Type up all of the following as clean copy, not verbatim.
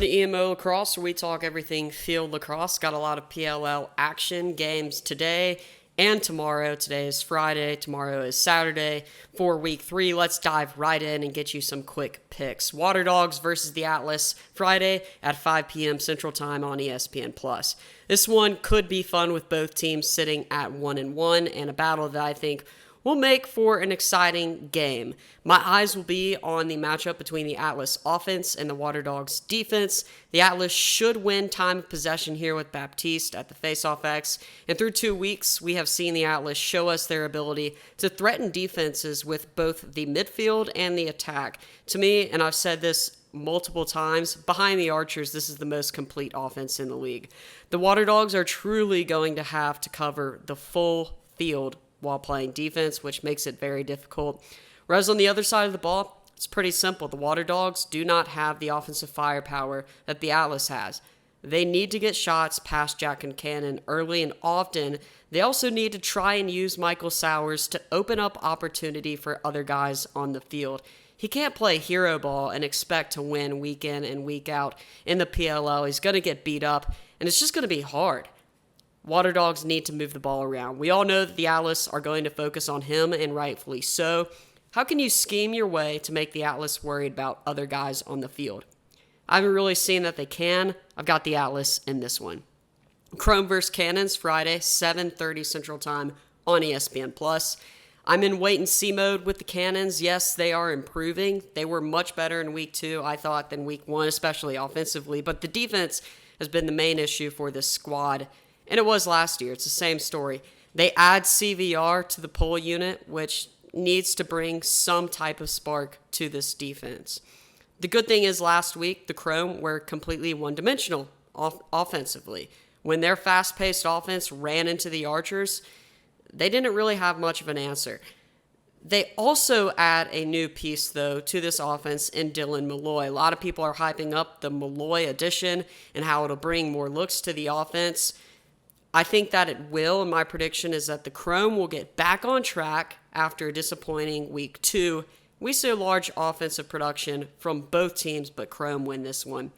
to EMO Lacrosse, where we talk everything field lacrosse. Got a lot of PLL action games today and tomorrow. Today is Friday, tomorrow is Saturday for week 3. Let's dive right in and get you some quick picks. Water Dogs versus the Atlas, Friday at 5 p.m. Central Time on ESPN+. This one could be fun with both teams sitting at 1-1 and a battle that I think will make for an exciting game. My eyes will be on the matchup between the Atlas offense and the Water Dogs defense. The Atlas should win time of possession here with Baptiste at the faceoff X. And through 2 weeks, we have seen the Atlas show us their ability to threaten defenses with both the midfield and the attack. To me, and I've said this multiple times, behind the Archers, this is the most complete offense in the league. The Water Dogs are truly going to have to cover the full field while playing defense, which makes it very difficult. Whereas on the other side of the ball, it's pretty simple. The Water Dogs do not have the offensive firepower that the Atlas has. They need to get shots past Jack and Cannon early and often. They also need to try and use Michael Sowers to open up opportunity for other guys on the field. He can't play hero ball and expect to win week in and week out in the PLL. He's going to get beat up, and it's just going to be hard. Water Dogs need to move the ball around. We all know that the Atlas are going to focus on him, and rightfully so. How can you scheme your way to make the Atlas worried about other guys on the field? I haven't really seen that they can. I've got the Atlas in this one. Chrome vs. Cannons, Friday, 7:30 Central Time on ESPN+. I'm in wait-and-see mode with the Cannons. Yes, they are improving. They were much better in Week 2, I thought, than Week 1, especially offensively. But the defense has been the main issue for this squad. And it was last year. It's the same story. They add CVR to the pull unit, which needs to bring some type of spark to this defense. The good thing is last week, the Chrome were completely one-dimensional offensively. When their fast-paced offense ran into the Archers, they didn't really have much of an answer. They also add a new piece, though, to this offense in Dylan Malloy. A lot of people are hyping up the Malloy addition and how it'll bring more looks to the offense. I think that it will, and my prediction is that the Chrome will get back on track after a disappointing Week 2. We see a large offensive production from both teams, but Chrome win this one.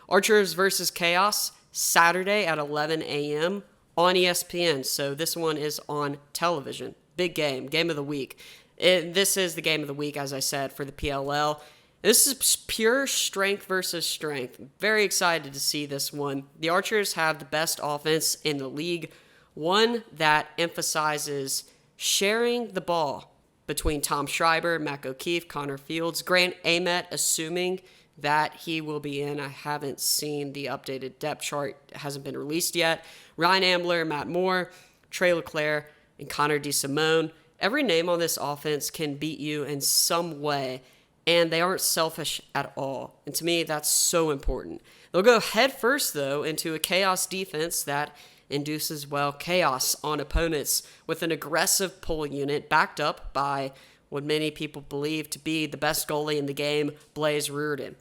Archers versus Chaos, Saturday at 11 a.m. on ESPN, so this one is on television. Big game, game of the week. This is the game of the week, as I said, for the PLL. This is pure strength versus strength. Very excited to see this one. The Archers have the best offense in the league, one that emphasizes sharing the ball between Tom Schreiber, Mac O'Keefe, Connor Fields, Grant Amet, assuming that he will be in. I haven't seen the updated depth chart. It hasn't been released yet. Ryan Ambler, Matt Moore, Trey LeClaire, and Connor DeSimone. Every name on this offense can beat you in some way, and they aren't selfish at all. And to me, that's so important. They'll go head first, though, into a Chaos defense that induces, chaos on opponents with an aggressive pull unit backed up by what many people believe to be the best goalie in the game, Blaze Reardon.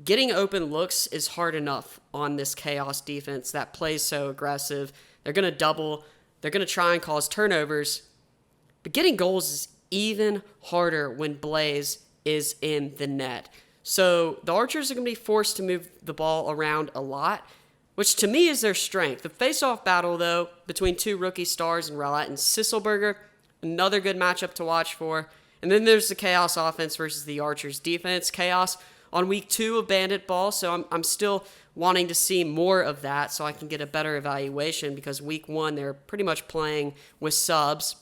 Getting open looks is hard enough on this Chaos defense that plays so aggressive. They're going to double. They're going to try and cause turnovers. But getting goals is even harder when Blaze is in the net. So the Archers are going to be forced to move the ball around a lot, which to me is their strength. The face-off battle, though, between two rookie stars in Rowlett and Sisselberger, another good matchup to watch for. And then there's the Chaos offense versus the Archers defense. Chaos on week 2 of Bandit Ball, so I'm still wanting to see more of that so I can get a better evaluation, because week 1 they're pretty much playing with subs.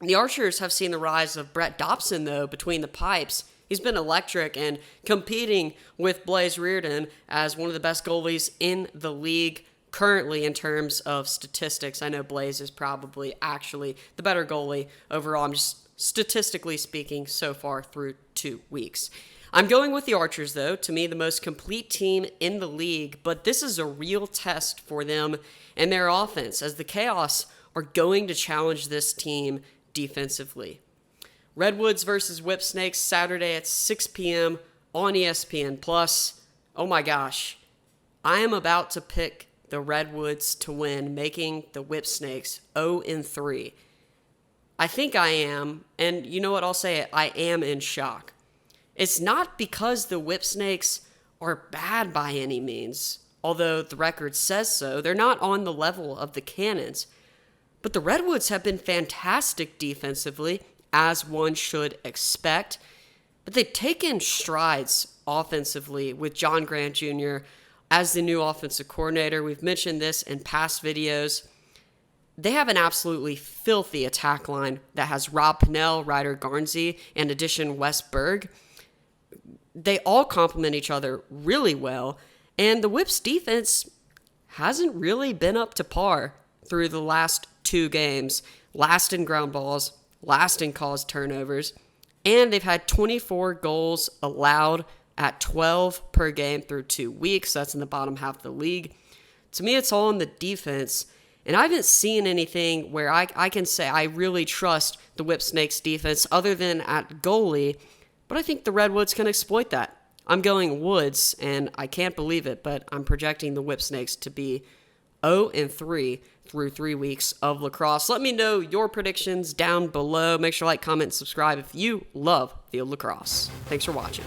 The Archers have seen the rise of Brett Dobson, though, between the pipes. He's been electric and competing with Blaze Reardon as one of the best goalies in the league currently in terms of statistics. I know Blaze is probably actually the better goalie overall. I'm just statistically speaking so far through 2 weeks. I'm going with the Archers, though. To me, the most complete team in the league, but this is a real test for them and their offense, as the Chaos are going to challenge this team defensively. Redwoods versus Whipsnakes, Saturday at 6 p.m. on ESPN+. Oh my gosh. I am about to pick the Redwoods to win, making the Whipsnakes 0-3. I think I am, and you know what, I'll say it, I am in shock. It's not because the Whipsnakes are bad by any means. Although the record says so, they're not on the level of the Cannons. But the Redwoods have been fantastic defensively, as one should expect. But they've taken strides offensively with John Grant Jr. as the new offensive coordinator. We've mentioned this in past videos. They have an absolutely filthy attack line that has Rob Pennell, Ryder Garnsey, and addition Wes Berg. They all complement each other really well. And the Whips defense hasn't really been up to par through the last 2 games. Last in ground balls, last in caused turnovers. And they've had 24 goals allowed at 12 per game through 2 weeks. That's in the bottom half of the league. To me, it's all in the defense. And I haven't seen anything where I can say I really trust the Whip Snakes defense other than at goalie. But I think the Redwoods can exploit that. I'm going Woods, and I can't believe it, but I'm projecting the Whip Snakes to be 0-3 through 3 weeks of lacrosse. Let me know your predictions down below. Make sure to like, comment, and subscribe if you love field lacrosse. Thanks for watching.